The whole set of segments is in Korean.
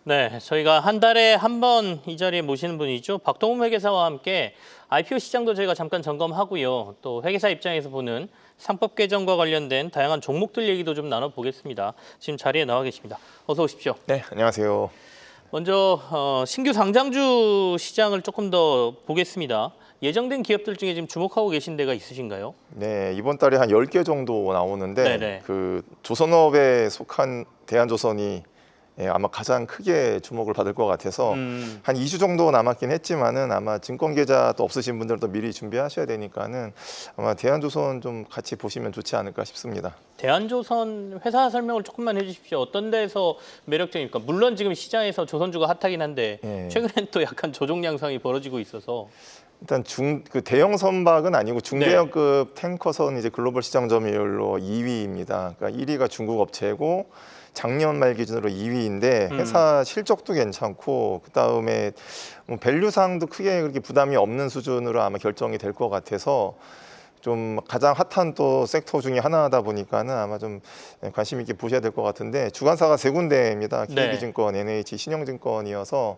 네, 저희가 한 달에 한 번 이 자리에 모시는 분이죠. 박동훈 회계사와 함께 IPO 시장도 저희가 잠깐 점검하고요. 또 회계사 입장에서 보는 상법 개정과 관련된 다양한 종목들 얘기도 좀 나눠보겠습니다. 지금 자리에 나와 계십니다. 어서 오십시오. 네, 안녕하세요. 먼저 신규 상장주 시장을 조금 더 보겠습니다. 예정된 기업들 중에 지금 주목하고 계신 데가 있으신가요? 네, 이번 달에 한 10개 정도 나오는데 네네. 그 조선업에 속한 대한조선이 아마 가장 크게 주목을 받을 것 같아서 한 2주 정도 남았긴 했지만은 아마 증권 계좌도 없으신 분들도 미리 준비하셔야 되니까는 아마 대한조선 좀 같이 보시면 좋지 않을까 싶습니다. 대한조선 회사 설명을 조금만 해주십시오. 어떤 데서 매력적입니까? 물론 지금 시장에서 조선주가 핫하긴 한데 예. 최근엔 또 약간 조정 양상이 벌어지고 있어서 일단 그 대형 선박은 아니고 중대형급 탱커선 이제 글로벌 시장 점유율로 2위입니다. 그러니까 1위가 중국 업체고 작년 말 기준으로 2위인데 회사 실적도 괜찮고 그다음에 뭐 밸류상도 크게 그렇게 부담이 없는 수준으로 아마 결정이 될 것 같아서 좀 가장 핫한 또 섹터 중에 하나다 보니까는 아마 좀 관심 있게 보셔야 될 것 같은데 주관사가 세 군데입니다. 네. KB증권, NH, 신영증권이어서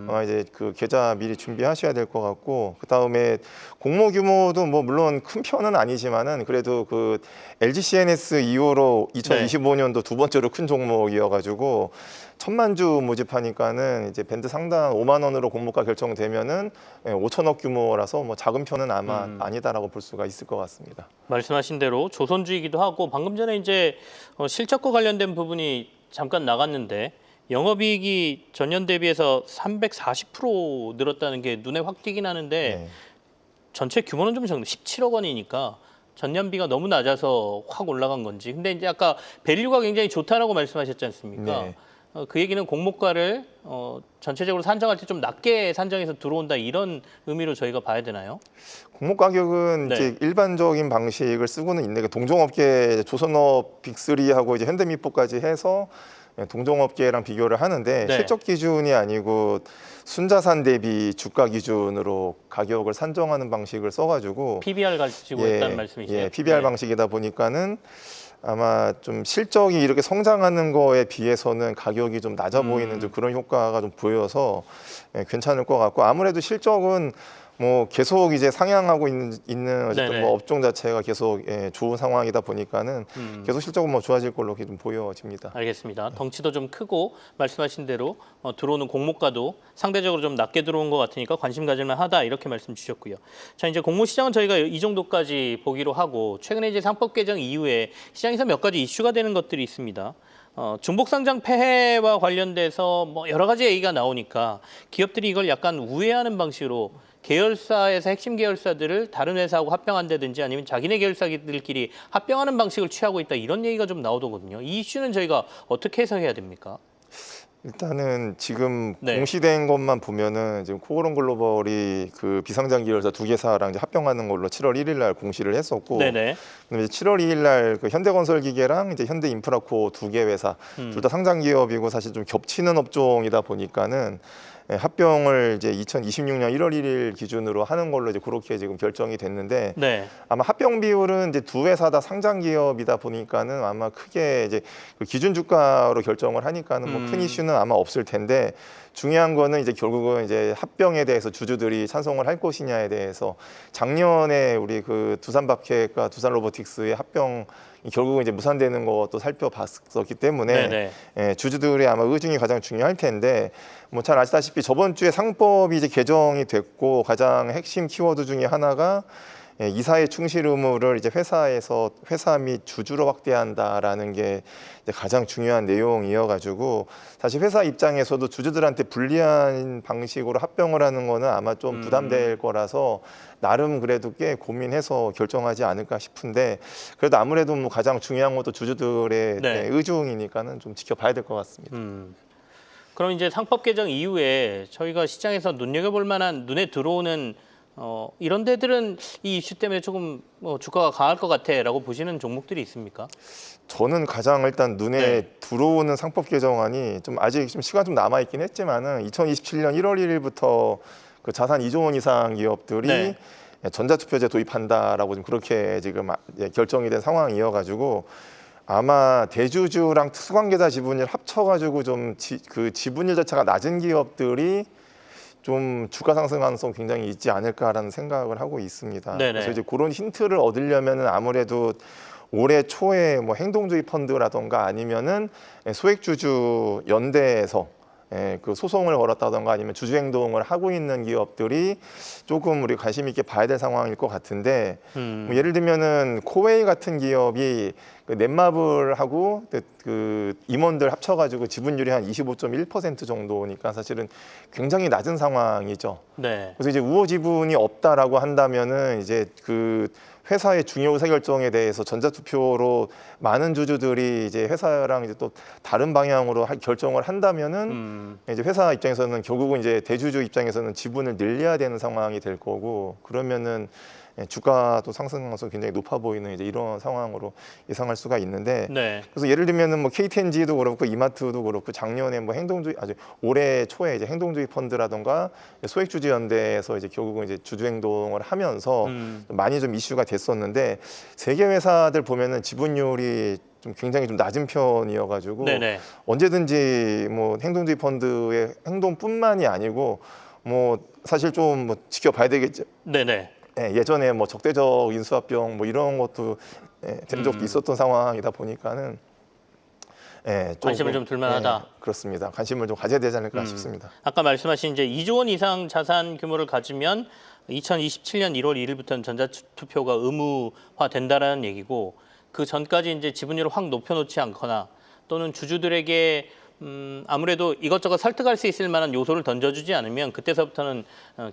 아마 이제 그 계좌 미리 준비하셔야 될 것 같고 그 다음에 공모 규모도 뭐 물론 큰 편은 아니지만은 그래도 그 LG CNS 이후로 2025년도 두 번째로 큰 종목이어가지고 1,000만 주 모집하니까는 이제 밴드 상단 5만 원으로 공모가 결정되면은 5천억 규모라서 뭐 작은 편은 아마 아니다라고 볼 수가 있을 것 같습니다. 말씀하신 대로 조선주이기도 하고 방금 전에 이제 실적과 관련된 부분이 잠깐 나갔는데 영업이익이 전년 대비해서 340% 늘었다는 게 눈에 확 띄긴 하는데 네. 전체 규모는 좀 적는데 17억 원이니까 전년비가 너무 낮아서 확 올라간 건지. 근데 이제 아까 밸류가 굉장히 좋다라고 말씀하셨지 않습니까? 네. 그 얘기는 공모가를 전체적으로 산정할 때 좀 낮게 산정해서 들어온다 이런 의미로 저희가 봐야 되나요? 공모 가격은 네. 이제 일반적인 방식을 쓰고는 있는데 동종업계 조선업 빅3하고 이제 현대미포까지 해서 동종업계랑 비교를 하는데 네. 실적 기준이 아니고 순자산 대비 주가 기준으로 가격을 산정하는 방식을 써가지고 PBR 가지고 했다는 말씀이세요? 예, PBR 네. 방식이다 보니까는 아마 좀 실적이 이렇게 성장하는 거에 비해서는 가격이 좀 낮아 보이는 좀 그런 효과가 좀 보여서 괜찮을 것 같고 아무래도 실적은 뭐 계속 이제 상향하고 있는 어쨌든 네네. 뭐 업종 자체가 계속 좋은 상황이다 보니까는 계속 실적은 뭐 좋아질 걸로 좀 보여집니다. 알겠습니다. 덩치도 좀 크고 말씀하신 대로 들어오는 공모가도 상대적으로 좀 낮게 들어온 것 같으니까 관심 가질만 하다 이렇게 말씀 주셨고요. 자 이제 공모 시장은 저희가 이 정도까지 보기로 하고 최근에 이제 상법 개정 이후에 시장에서 몇 가지 이슈가 되는 것들이 있습니다. 중복 상장 폐해와 관련돼서 뭐 여러 가지 얘기가 나오니까 기업들이 이걸 약간 우회하는 방식으로 계열사에서 핵심 계열사들을 다른 회사하고 합병한다든지 아니면 자기네 계열사들끼리 합병하는 방식을 취하고 있다 이런 얘기가 좀 나오더군요. 이 이슈는 저희가 어떻게 해석해야 됩니까? 일단은 지금 네. 공시된 것만 보면은 지금 코오롱 글로벌이 그 비상장 계열사 두 개사랑 이제 합병하는 걸로 7월 1일 날 공시를 했었고, 네네. 그다음에 이제 7월 2일 날 그 현대건설기계랑 이제 현대인프라코 두 개 회사 둘 다 상장 기업이고 사실 좀 겹치는 업종이다 보니까는 합병을 이제 2026년 1월 1일 기준으로 하는 걸로 이제 그렇게 지금 결정이 됐는데 네. 아마 합병 비율은 이제 두 회사 다 상장 기업이다 보니까는 아마 크게 이제 그 기준 주가로 결정을 하니까는 뭐 큰 이슈는 아마 없을 텐데 중요한 거는 이제 결국은 이제 합병에 대해서 주주들이 찬성을 할 것이냐에 대해서 작년에 우리 그 두산밥켓과 두산로보틱스의 합병 결국은 이제 무산되는 것도 살펴봤었기 때문에 네네. 주주들의 아마 의중이 가장 중요할 텐데 뭐 잘 아시다시피 저번 주에 상법이 이제 개정이 됐고 가장 핵심 키워드 중에 하나가 이사의 충실 의무를 이제 회사 및 주주로 확대한다라는 게 이제 가장 중요한 내용이어가지고 사실 회사 입장에서도 주주들한테 불리한 방식으로 합병을 하는 거는 아마 좀 부담될 거라서 나름 그래도 꽤 고민해서 결정하지 않을까 싶은데 그래도 아무래도 뭐 가장 중요한 것도 주주들의 네. 의중이니까는 좀 지켜봐야 될 것 같습니다. 그럼 이제 상법 개정 이후에 저희가 시장에서 눈여겨볼 만한 눈에 들어오는 이런 데들은 이 이슈 때문에 조금 주가가 강할 것 같아라고 보시는 종목들이 있습니까? 저는 가장 일단 눈에 들어오는 상법 개정안이 좀 아직 좀 시간 좀 남아 있긴 했지만은 2027년 1월 1일부터 그 자산 2조 원 이상 기업들이 전자투표제 도입한다라고 좀 그렇게 지금 결정이 된 상황이어가지고 아마 대주주랑 특수관계자 지분율 합쳐가지고 좀 그 지분율 자체가 낮은 기업들이 좀 주가 상승 가능성 굉장히 있지 않을까라는 생각을 하고 있습니다. 네네. 그래서 이제 그런 힌트를 얻으려면은 아무래도 올해 초에 뭐 행동주의 펀드라던가 아니면은 소액주주 연대에서 그 소송을 걸었다던가 아니면 주주 행동을 하고 있는 기업들이 조금 우리 관심 있게 봐야 될 상황일 것 같은데 뭐 예를 들면은 코웨이 같은 기업이 그 넷마블 하고 그 임원들 합쳐가지고 지분율이 한 25.1% 정도니까 사실은 굉장히 낮은 상황이죠. 네. 그래서 이제 우호 지분이 없다라고 한다면은 이제 그 회사의 중요 의사결정에 대해서 전자투표로 많은 주주들이 이제 회사랑 이제 또 다른 방향으로 결정을 한다면은 이제 회사 입장에서는 결국은 이제 대주주 입장에서는 지분을 늘려야 되는 상황이 될 거고 그러면은 주가도 상승 가능성이 굉장히 높아 보이는 이제 이런 상황으로 예상할 수가 있는데 네. 그래서 예를 들면은 뭐 KTNG도 그렇고 이마트도 그렇고 작년에 뭐 행동주의 아주 올해 초에 이제 행동주의 펀드라던가 소액주주 연대에서 이제 결국은 이제 주주 행동을 하면서 많이 좀 이슈가 됐었는데 세계 회사들 보면은 지분율이 좀 굉장히 좀 낮은 편이어가지고 네네. 언제든지 뭐 행동주의 펀드의 행동뿐만이 아니고 뭐 사실 좀 뭐 지켜봐야 되겠죠. 네네. 예전에 뭐 적대적 인수합병 뭐 이런 것도 된 적도 있었던 상황이다 보니까는 관심을 좀 둘만하다. 그렇습니다. 관심을 좀 가져야 되지 않을까 싶습니다. 아까 말씀하신 이제 2조 원 이상 자산 규모를 가지면 2027년 1월 1일부터는 전자투표가 의무화된다라는 얘기고 그 전까지 이제 지분율을 확 높여놓지 않거나 또는 주주들에게 아무래도 이것저것 설득할 수 있을 만한 요소를 던져주지 않으면 그때서부터는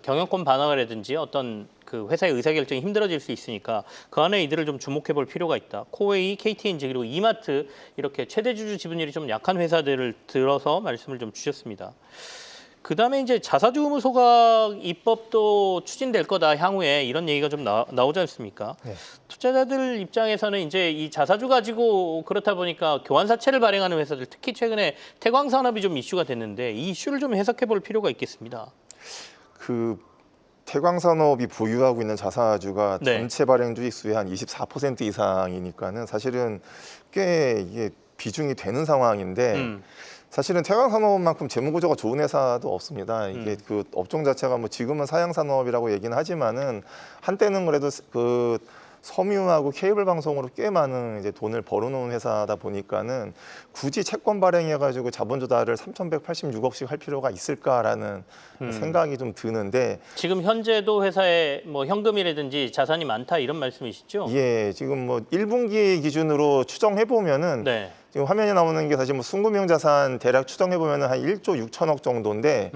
경영권 반환이라든지 어떤 그 회사의 의사결정이 힘들어질 수 있으니까 그 안에 이들을 좀 주목해 볼 필요가 있다. 코웨이, KTNG 그리고 이마트 이렇게 최대 주주 지분율이 좀 약한 회사들을 들어서 말씀을 좀 주셨습니다. 그다음에 이제 자사주 의무 소각 입법도 추진될 거다 향후에 이런 얘기가 좀 나오지 않습니까? 네. 투자자들 입장에서는 이제 이 자사주 가지고 그렇다 보니까 교환사채를 발행하는 회사들 특히 최근에 태광산업이 좀 이슈가 됐는데 이 이슈를 좀 해석해 볼 필요가 있겠습니다. 그 태광산업이 보유하고 있는 자사주가 네. 전체 발행 주식수의 한 24% 이상이니까는 사실은 꽤 이게 비중이 되는 상황인데 사실은 태광산업만큼 재무 구조가 좋은 회사도 없습니다. 이게 그 업종 자체가 뭐 지금은 사양산업이라고 얘기는 하지만은 한때는 그래도 그 섬유하고 케이블 방송으로 꽤 많은 이제 돈을 벌어놓은 회사다 보니까는 굳이 채권 발행해가지고 자본 조달을 3,186억씩 할 필요가 있을까라는 생각이 좀 드는데 지금 현재도 회사에 뭐 현금이라든지 자산이 많다 이런 말씀이시죠? 예, 지금 뭐 1분기 기준으로 추정해 보면은 네. 지금 화면에 나오는 게 사실 뭐 순금융 자산 대략 추정해 보면은 한 1조 6천억 정도인데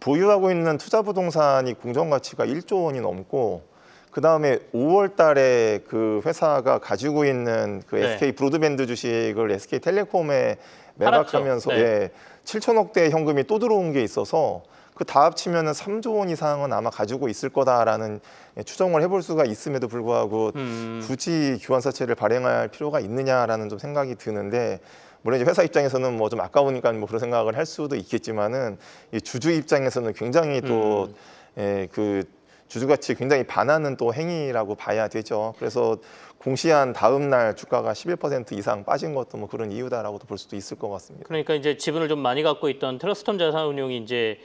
보유하고 있는 투자 부동산이 공정 가치가 1조 원이 넘고 그 다음에 5월 달에 그 회사가 가지고 있는 그 네. SK 브로드밴드 주식을 SK텔레콤에 매각하면서 네. 7천억 대 현금이 또 들어온 게 있어서 그 다 합치면은 3조 원 이상은 아마 가지고 있을 거다라는 추정을 해볼 수가 있음에도 불구하고 굳이 교환사채를 발행할 필요가 있느냐라는 좀 생각이 드는데 물론 이제 회사 입장에서는 뭐 좀 아까우니까 뭐 그런 생각을 할 수도 있겠지만은 이 주주 입장에서는 굉장히 또 그 주주 가치 굉장히 반하는 또 행위라고 봐야 되죠. 그래서 공시한 다음 날 주가가 11% 이상 빠진 것도 뭐 그런 이유다라고도 볼 수도 있을 것 같습니다. 그러니까 이제 지분을 좀 많이 갖고 있던 트러스톤 자산운용이 이제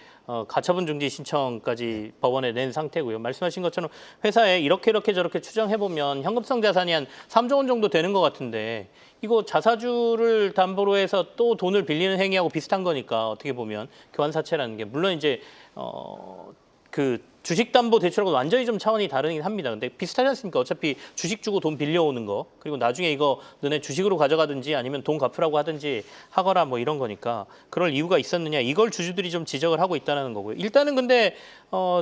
가처분 중지 신청까지 법원에 낸 상태고요. 말씀하신 것처럼 회사에 이렇게 저렇게 추정해 보면 현금성 자산이 한 3조 원 정도 되는 것 같은데 이거 자사주를 담보로 해서 또 돈을 빌리는 행위하고 비슷한 거니까 어떻게 보면 교환사채라는 게 물론 이제 그 주식담보대출하고 완전히 좀 차원이 다르긴 합니다. 근데 비슷하지 않습니까? 어차피 주식 주고 돈 빌려오는 거 그리고 나중에 이거 너네 주식으로 가져가든지 아니면 돈 갚으라고 하든지 하거나 뭐 이런 거니까 그럴 이유가 있었느냐 이걸 주주들이 좀 지적을 하고 있다는 거고요. 일단은 근데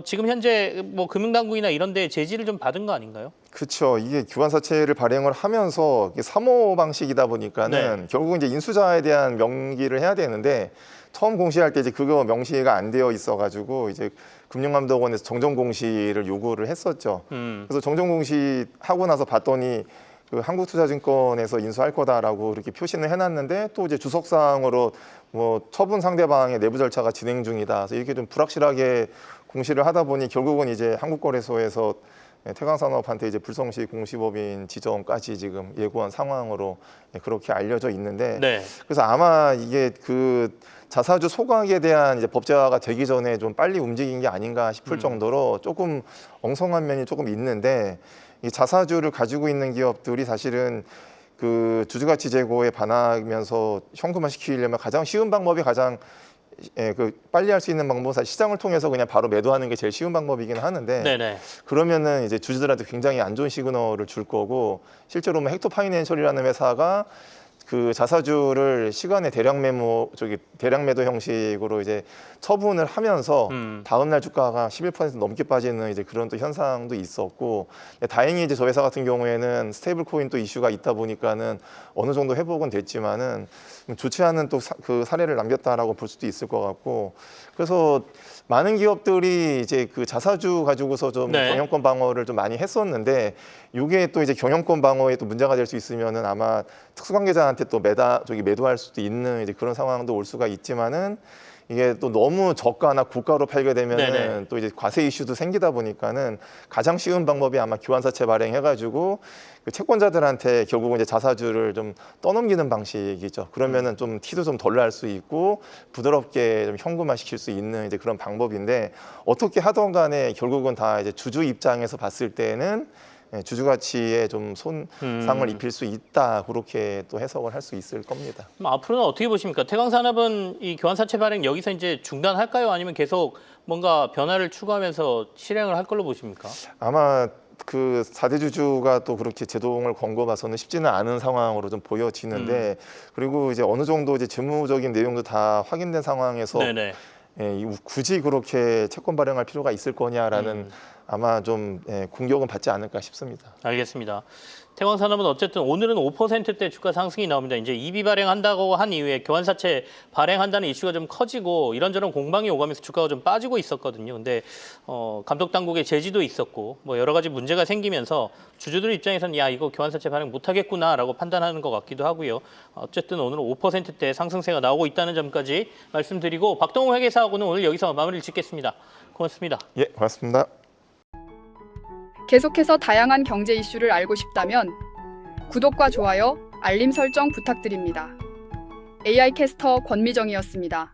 지금 현재 뭐 금융당국이나 이런 데 제지를 좀 받은 거 아닌가요? 그렇죠. 이게 교환사채를 발행을 하면서 이게 사모 방식이다 보니까는 결국은 이제 인수자에 대한 명기를 해야 되는데 처음 공시할 때 이제 그거 명시가 안 되어 있어가지고 이제 금융감독원에서 정정 공시를 요구를 했었죠. 그래서 정정 공시 하고 나서 봤더니 그 한국투자증권에서 인수할 거다라고 이렇게 표시는 해놨는데 또 이제 주석상으로 뭐 처분 상대방의 내부 절차가 진행 중이다. 그래서 이렇게 좀 불확실하게 공시를 하다 보니 결국은 이제 한국거래소에서 태광산업한테 이제 불성시 공시법인 지정까지 지금 예고한 상황으로 그렇게 알려져 있는데 네. 그래서 아마 이게 그 자사주 소각에 대한 이제 법제화가 되기 전에 좀 빨리 움직인 게 아닌가 싶을 정도로 조금 엉성한 면이 조금 있는데 이 자사주를 가지고 있는 기업들이 사실은 그 주주가치 제고에 반하면서 현금화 시키려면 가장 쉬운 방법이 그 빨리 할 수 있는 방법은 사실 시장을 통해서 그냥 바로 매도하는 게 제일 쉬운 방법이긴 하는데 네네. 그러면은 이제 주주들한테 굉장히 안 좋은 시그널을 줄 거고 실제로 뭐 헥토 파이낸셜이라는 회사가 그 자사주를 시간에 대량 매도 형식으로 이제 처분을 하면서 다음 날 주가가 11% 넘게 빠지는 이제 그런 또 현상도 있었고 다행히 이제 저 회사 같은 경우에는 스테이블 코인 또 이슈가 있다 보니까는 어느 정도 회복은 됐지만은 좋지 않은 또 그 사례를 남겼다라고 볼 수도 있을 것 같고 그래서 많은 기업들이 이제 그 자사주 가지고서 좀 네. 경영권 방어를 좀 많이 했었는데 이게 또 이제 경영권 방어에 또 문제가 될 수 있으면은 아마 특수관계자한테 또 매도할 수도 있는 이제 그런 상황도 올 수가 있지만은 이게 또 너무 저가나 고가로 팔게 되면은 네네. 또 이제 과세 이슈도 생기다 보니까는 가장 쉬운 방법이 아마 교환사채 발행해가지고 그 채권자들한테 결국은 이제 자사주를 좀 떠넘기는 방식이죠. 그러면은 좀 티도 좀 덜 날 수 있고 부드럽게 좀 현금화 시킬 수 있는 이제 그런 방법인데 어떻게 하던 간에 결국은 다 이제 주주 입장에서 봤을 때는 주주 가치에 좀 손상을 입힐 수 있다 그렇게 또 해석을 할 수 있을 겁니다. 그럼 앞으로는 어떻게 보십니까? 태광산업은 이 교환사채 발행 여기서 이제 중단할까요? 아니면 계속 뭔가 변화를 추구하면서 실행을 할 걸로 보십니까? 아마 그 4대 주주가 또 그렇게 제동을 건 거 봐서는 쉽지는 않은 상황으로 좀 보여지는데 그리고 이제 어느 정도 이제 재무적인 내용도 다 확인된 상황에서 네네. 굳이 그렇게 채권 발행할 필요가 있을 거냐라는 아마 좀 공격은 받지 않을까 싶습니다. 알겠습니다. 태광산업은 어쨌든 오늘은 5%대 주가 상승이 나옵니다. 이제 EB 발행한다고 한 이후에 교환사채 발행한다는 이슈가 좀 커지고 이런저런 공방이 오가면서 주가가 좀 빠지고 있었거든요. 근데 감독 당국의 제지도 있었고 뭐 여러 가지 문제가 생기면서 주주들 입장에서는 야 이거 교환사채 발행 못하겠구나라고 판단하는 것 같기도 하고요. 어쨌든 오늘은 5%대 상승세가 나오고 있다는 점까지 말씀드리고 박동호 회계사하고는 오늘 여기서 마무리를 짓겠습니다. 고맙습니다. 예, 고맙습니다. 계속해서 다양한 경제 이슈를 알고 싶다면 구독과 좋아요, 알림 설정 부탁드립니다. AI 캐스터 권미정이었습니다.